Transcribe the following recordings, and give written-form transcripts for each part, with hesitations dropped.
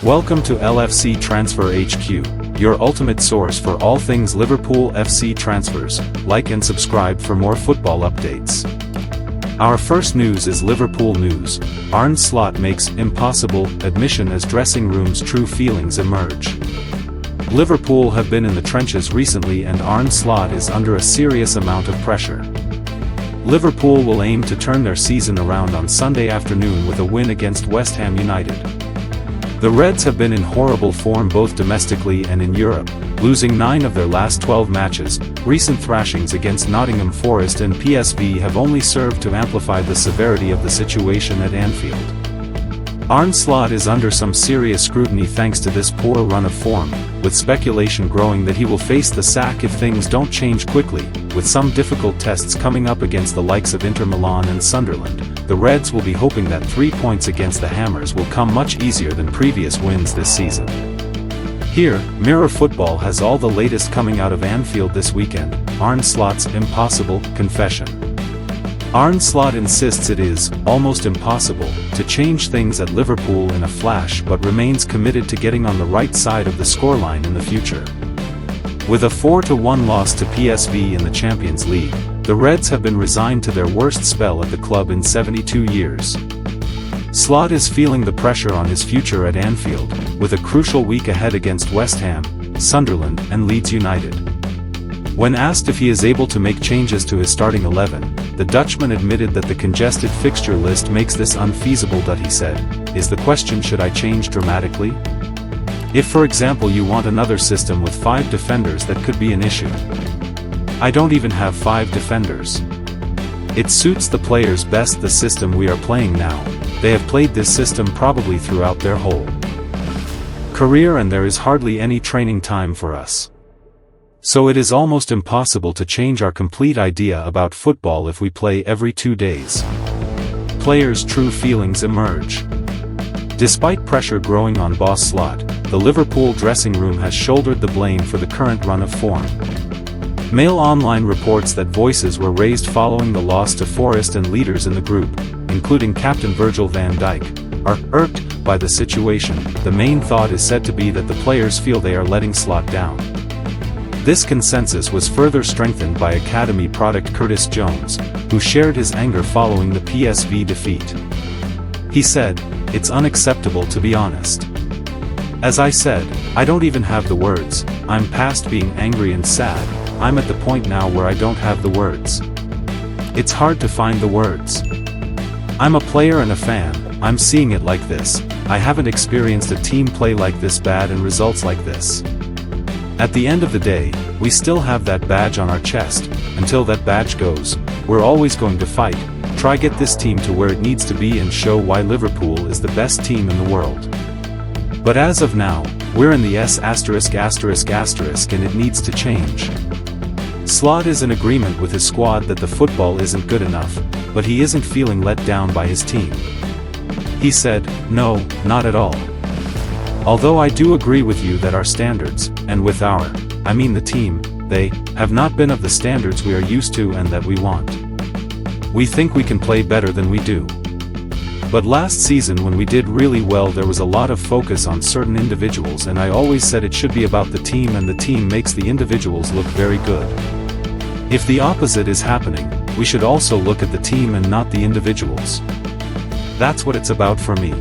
Welcome to LFC Transfer HQ, your ultimate source for all things Liverpool FC transfers. Like and subscribe for more football updates. Our first news is Liverpool news. Arne Slot makes impossible admission as dressing room's true feelings emerge. Liverpool have been in the trenches recently and Arne Slot is under a serious amount of pressure. Liverpool will aim to turn their season around on Sunday afternoon with a win against West Ham United. The Reds have been in horrible form both domestically and in Europe, losing 9 of their last 12 matches. Recent thrashings against Nottingham Forest and PSV have only served to amplify the severity of the situation at Anfield. Arne Slot is under some serious scrutiny thanks to this poor run of form, with speculation growing that he will face the sack if things don't change quickly. With some difficult tests coming up against the likes of Inter Milan and Sunderland, the Reds will be hoping that 3 points against the Hammers will come much easier than previous wins this season. Here, Mirror Football has all the latest coming out of Anfield this weekend. Arne Slot's impossible confession. Arne Slot insists it is almost impossible to change things at Liverpool in a flash but remains committed to getting on the right side of the scoreline in the future. With a 4-1 loss to PSV in the Champions League, the Reds have been resigned to their worst spell at the club in 72 years. Slot is feeling the pressure on his future at Anfield, with a crucial week ahead against West Ham, Sunderland and Leeds United. When asked if he is able to make changes to his starting 11, the Dutchman admitted that the congested fixture list makes this unfeasible. He said, "Is the question, should I change dramatically? If for example you want another system with 5 defenders, that could be an issue. I don't even have 5 defenders. It suits the players best, the system we are playing now. They have played this system probably throughout their whole career and there is hardly any training time for us. So it is almost impossible to change our complete idea about football if we play every 2 days." Players' true feelings emerge. Despite pressure growing on boss Slot, the Liverpool dressing room has shouldered the blame for the current run of form. Mail Online reports that voices were raised following the loss to Forest and leaders in the group, including captain Virgil van Dijk, are irked by the situation. The main thought is said to be that the players feel they are letting Slot down. This consensus was further strengthened by Academy product Curtis Jones, who shared his anger following the PSV defeat. He said, "It's unacceptable, to be honest. As I said, I don't even have the words. I'm past being angry and sad. I'm at the point now where I don't have the words. It's hard to find the words. I'm a player and a fan. I'm seeing it like this. I haven't experienced a team play like this bad and results like this. At the end of the day, we still have that badge on our chest. Until that badge goes, we're always going to fight, try get this team to where it needs to be and show why Liverpool is the best team in the world. But as of now, we're in the S***** and it needs to change." Slot is in agreement with his squad that the football isn't good enough, but he isn't feeling let down by his team. He said, "No, not at all. Although I do agree with you that our standards, and with our, I mean the team, they have not been of the standards we are used to and that we want. We think we can play better than we do. But last season when we did really well there was a lot of focus on certain individuals and I always said it should be about the team and the team makes the individuals look very good. If the opposite is happening, we should also look at the team and not the individuals. That's what it's about for me."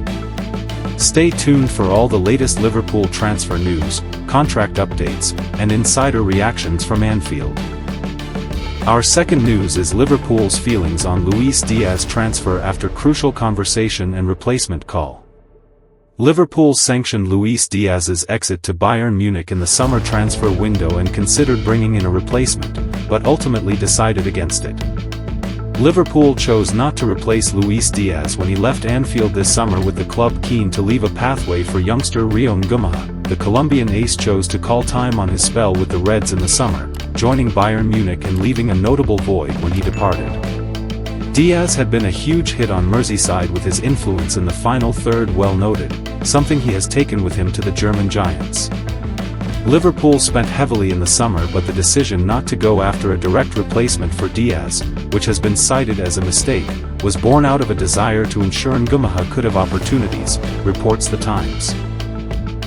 Stay tuned for all the latest Liverpool transfer news, contract updates, and insider reactions from Anfield. Our second news is Liverpool's feelings on Luis Diaz transfer after crucial conversation and replacement call. Liverpool sanctioned Luis Diaz's exit to Bayern Munich in the summer transfer window and considered bringing in a replacement, but ultimately decided against it. Liverpool chose not to replace Luis Diaz when he left Anfield this summer, with the club keen to leave a pathway for youngster Rio Ngumaha. The Colombian ace chose to call time on his spell with the Reds in the summer, joining Bayern Munich and leaving a notable void when he departed. Diaz had been a huge hit on Merseyside with his influence in the final third, well noted, something he has taken with him to the German giants. Liverpool spent heavily in the summer, but the decision not to go after a direct replacement for Diaz, which has been cited as a mistake, was born out of a desire to ensure Ngumaha could have opportunities, reports The Times.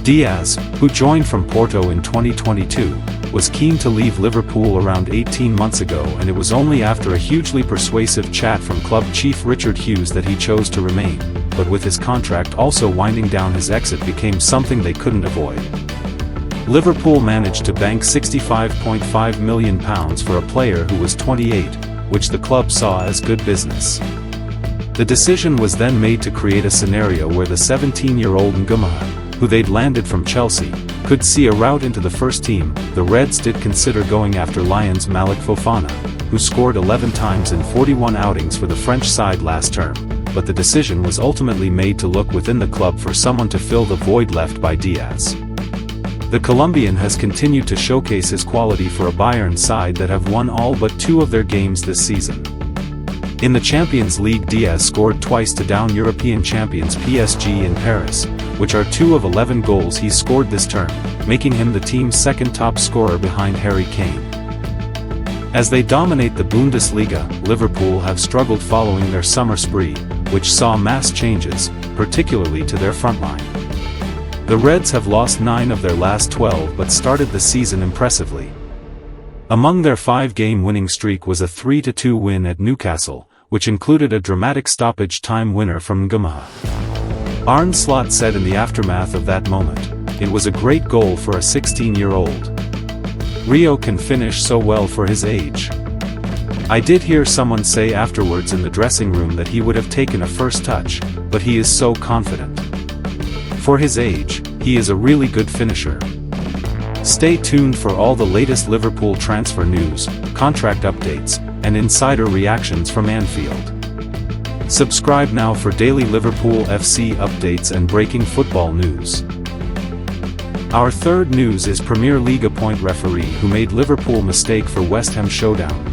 Diaz, who joined from Porto in 2022, was keen to leave Liverpool around 18 months ago, and it was only after a hugely persuasive chat from club chief Richard Hughes that he chose to remain, but with his contract also winding down, his exit became something they couldn't avoid. Liverpool managed to bank £65.5 million for a player who was 28, which the club saw as good business. The decision was then made to create a scenario where the 17-year-old Nguema, who they'd landed from Chelsea, could see a route into the first team. The Reds did consider going after Lyons' Malik Fofana, who scored 11 times in 41 outings for the French side last term, but the decision was ultimately made to look within the club for someone to fill the void left by Diaz. The Colombian has continued to showcase his quality for a Bayern side that have won all but 2 of their games this season. In the Champions League, Diaz scored twice to down European champions PSG in Paris, which are 2 of 11 goals he scored this term, making him the team's second top scorer behind Harry Kane. As they dominate the Bundesliga, Liverpool have struggled following their summer spree, which saw mass changes, particularly to their frontline. The Reds have lost 9 of their last 12 but started the season impressively. Among their 5-game winning streak was a 3-2 win at Newcastle, which included a dramatic stoppage time winner from Nguema. Arne Slot said in the aftermath of that moment, "It was a great goal for a 16-year-old. Rio can finish so well for his age." I did hear someone say afterwards in the dressing room that he would have taken a first touch, but he is so confident. For his age, he is a really good finisher. Stay tuned for all the latest Liverpool transfer news, contract updates, and insider reactions from Anfield. Subscribe now for daily Liverpool FC updates and breaking football news. Our third news is Premier League appoint referee who made Liverpool mistake for West Ham showdown.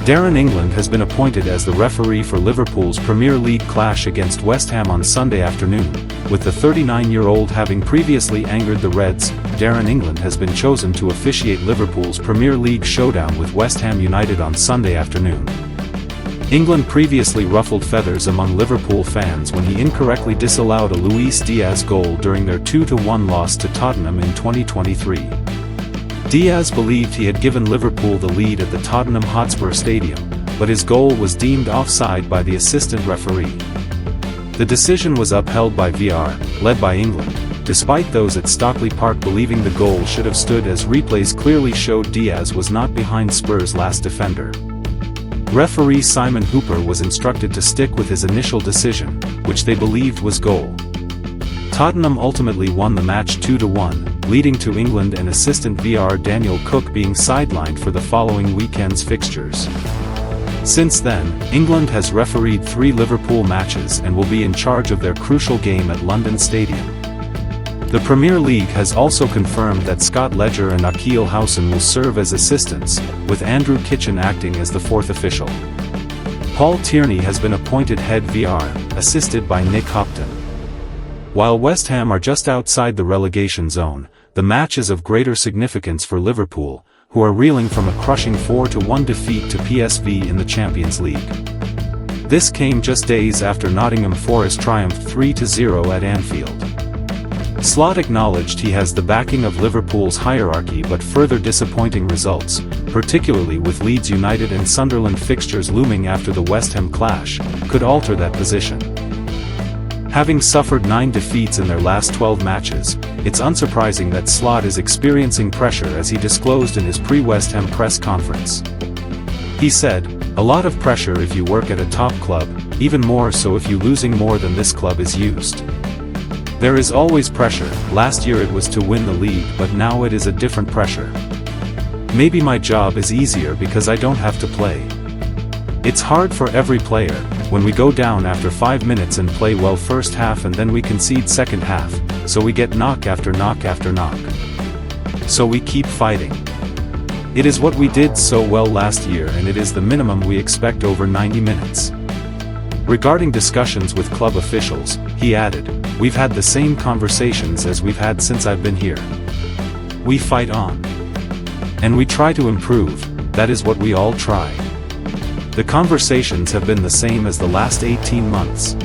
Darren England has been appointed as the referee for Liverpool's Premier League clash against West Ham on Sunday afternoon. With the 39-year-old having previously angered the Reds, Darren England has been chosen to officiate Liverpool's Premier League showdown with West Ham United on Sunday afternoon. England previously ruffled feathers among Liverpool fans when he incorrectly disallowed a Luis Diaz goal during their 2-1 loss to Tottenham in 2023. Diaz believed he had given Liverpool the lead at the Tottenham Hotspur Stadium, but his goal was deemed offside by the assistant referee. The decision was upheld by VAR, led by England, despite those at Stockley Park believing the goal should have stood, as replays clearly showed Diaz was not behind Spurs' last defender. Referee Simon Hooper was instructed to stick with his initial decision, which they believed was goal. Tottenham ultimately won the match 2-1, leading to England and assistant VAR Daniel Cook being sidelined for the following weekend's fixtures. Since then, England has refereed 3 Liverpool matches and will be in charge of their crucial game at London Stadium. The Premier League has also confirmed that Scott Ledger and Akil Housen will serve as assistants, with Andrew Kitchen acting as the 4th official. Paul Tierney has been appointed head VAR, assisted by Nick Hopton. While West Ham are just outside the relegation zone, the match is of greater significance for Liverpool, who are reeling from a crushing 4-1 defeat to PSV in the Champions League. This came just days after Nottingham Forest triumphed 3-0 at Anfield. Slot acknowledged he has the backing of Liverpool's hierarchy, but further disappointing results, particularly with Leeds United and Sunderland fixtures looming after the West Ham clash, could alter that position. Having suffered 9 defeats in their last 12 matches, it's unsurprising that Slot is experiencing pressure, as he disclosed in his pre-West Ham press conference. He said, "A lot of pressure if you work at a top club, even more so if you're losing more than this club is used. There is always pressure. Last year it was to win the league, but now it is a different pressure. Maybe my job is easier because I don't have to play. It's hard for every player, when we go down after 5 minutes and play well first half and then we concede second half, so we get knock after knock after knock. So we keep fighting. It is what we did so well last year, and it is the minimum we expect over 90 minutes." Regarding discussions with club officials, he added, "We've had the same conversations as we've had since I've been here. We fight on. And we try to improve, that is what we all try. The conversations have been the same as the last 18 months.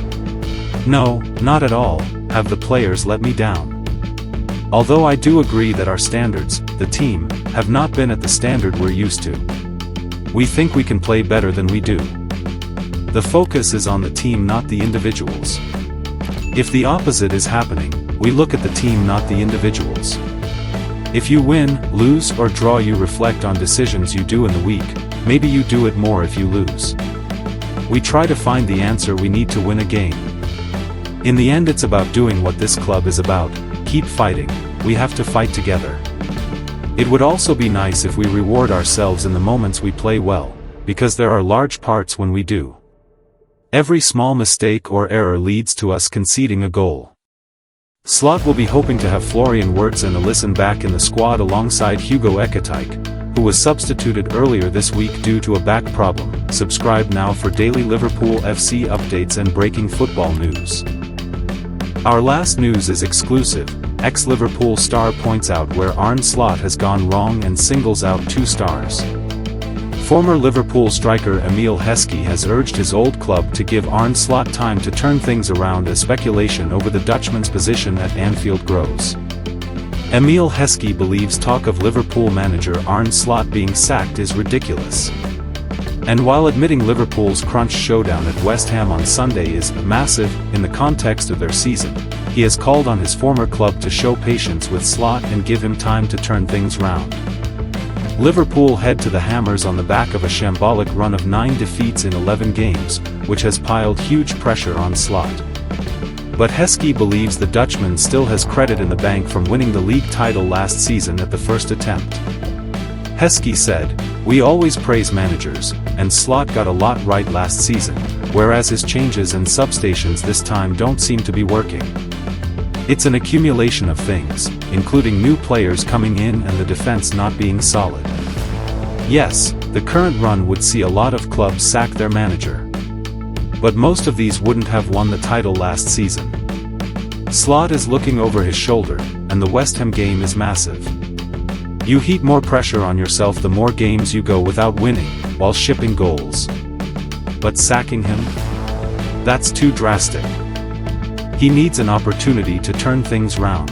No, not at all, have the players let me down. Although I do agree that our standards, the team, have not been at the standard we're used to. We think we can play better than we do. The focus is on the team, not the individuals. If the opposite is happening, we look at the team, not the individuals. If you win, lose, or draw, you reflect on decisions you do in the week. Maybe you do it more if you lose. We try to find the answer we need to win a game. In the end, it's about doing what this club is about. Keep fighting. We have to fight together. It would also be nice if we reward ourselves in the moments we play well, because there are large parts when we do. Every small mistake or error leads to us conceding a goal. Slot will be hoping to have Florian Wirtz and Alisson back in the squad alongside Hugo Ekitike, who was substituted earlier this week due to a back problem. Subscribe now for daily Liverpool FC updates and breaking football news. Our last news is exclusive. Ex-Liverpool star points out where Arne Slot has gone wrong and singles out 2 stars. Former Liverpool striker Emile Heskey has urged his old club to give Arne Slot time to turn things around as speculation over the Dutchman's position at Anfield grows. Emile Heskey believes talk of Liverpool manager Arne Slot being sacked is ridiculous. And while admitting Liverpool's crunch showdown at West Ham on Sunday is massive in the context of their season, he has called on his former club to show patience with Slot and give him time to turn things round. Liverpool head to the Hammers on the back of a shambolic run of 9 defeats in 11 games, which has piled huge pressure on Slot. But Heskey believes the Dutchman still has credit in the bank from winning the league title last season at the first attempt. Heskey said, "We always praise managers, and Slot got a lot right last season, whereas his changes and substations this time don't seem to be working. It's an accumulation of things, including new players coming in and the defense not being solid. Yes, the current run would see a lot of clubs sack their manager. But most of these wouldn't have won the title last season. Slot is looking over his shoulder, and the West Ham game is massive. You heap more pressure on yourself the more games you go without winning, while shipping goals. But sacking him? That's too drastic. He needs an opportunity to turn things round."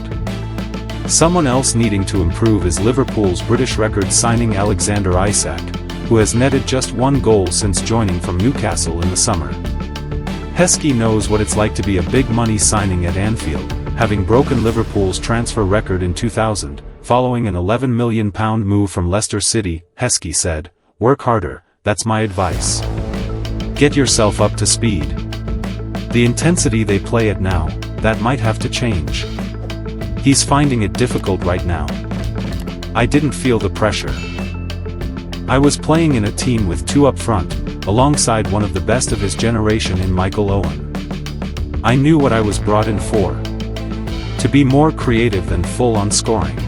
Someone else needing to improve is Liverpool's British record signing Alexander Isak, who has netted just 1 goal since joining from Newcastle in the summer. Heskey knows what it's like to be a big money signing at Anfield, having broken Liverpool's transfer record in 2000, following an £11 million move from Leicester City. Heskey said, "Work harder, that's my advice. Get yourself up to speed. The intensity they play at now, that might have to change. He's finding it difficult right now. I didn't feel the pressure. I was playing in a team with 2 up front, alongside one of the best of his generation in Michael Owen. I knew what I was brought in for. To be more creative than full on scoring.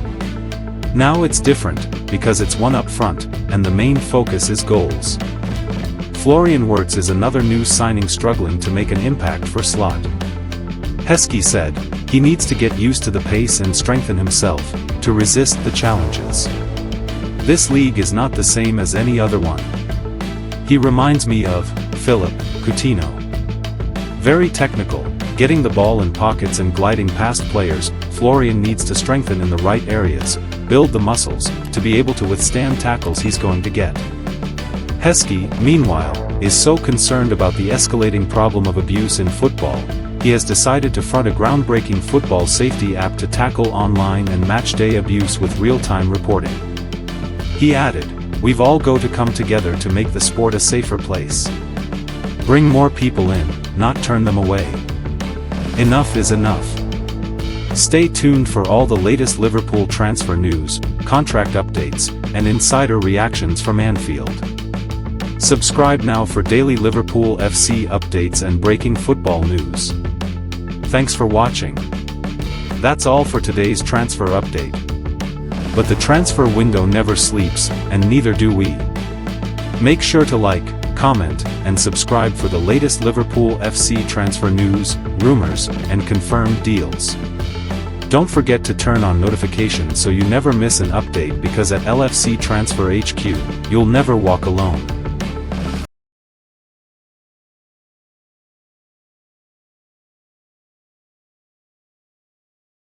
Now it's different, because it's 1 up front, and the main focus is goals." Florian Wirtz is another new signing struggling to make an impact for Slot. Heskey said, "He needs to get used to the pace and strengthen himself, to resist the challenges. This league is not the same as any other one. He reminds me of Philippe Coutinho. Very technical, getting the ball in pockets and gliding past players. Florian needs to strengthen in the right areas, build the muscles, to be able to withstand tackles he's going to get." Heskey, meanwhile, is so concerned about the escalating problem of abuse in football, he has decided to front a groundbreaking football safety app to tackle online and match-day abuse with real-time reporting. He added, "We've all got to come together to make the sport a safer place. Bring more people in, not turn them away. Enough is enough." Stay tuned for all the latest Liverpool transfer news, contract updates, and insider reactions from Anfield. Subscribe now for daily Liverpool FC updates and breaking football news. Thanks for watching. That's all for today's transfer update. But the transfer window never sleeps, and neither do we. Make sure to like, comment, and subscribe for the latest Liverpool FC transfer news, rumors, and confirmed deals. Don't forget to turn on notifications so you never miss an update, because at LFC Transfer HQ, you'll never walk alone.